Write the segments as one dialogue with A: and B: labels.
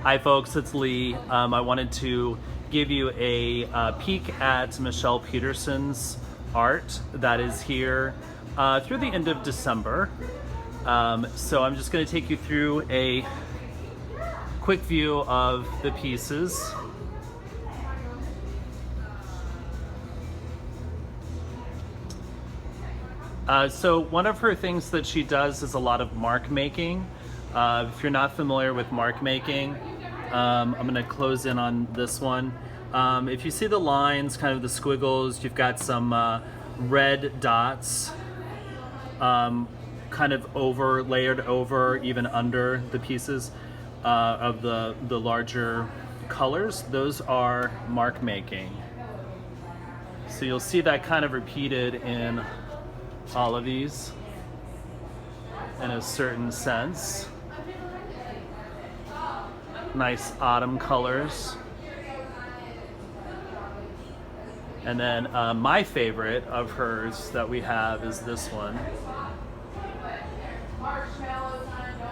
A: Hi folks, it's Lee. I wanted to give you a peek at Michelle Peterson's art that is here through the end of December. So I'm just going to take you through a quick view of the pieces. So one of her things that she does is a lot of mark making. If you're not familiar with mark making, I'm going to close in on this one. If you see the lines, kind of the squiggles, you've got some red dots kind of layered over, even under the pieces of the larger colors. Those are mark making. So you'll see that kind of repeated in all of these in a certain sense. Nice autumn colors. And then my favorite of hers that we have is this one.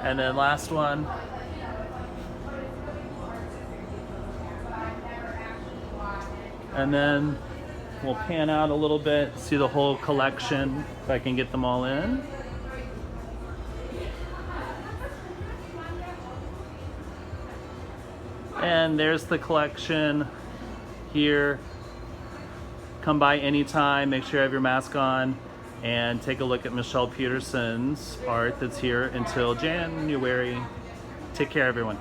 A: And then last one. And then we'll pan out a little bit, see the whole collection, if I can get them all in. And there's the collection here. Come by anytime, make sure you have your mask on, and take a look at Michelle Peterson's art that's here until January. Take care, everyone.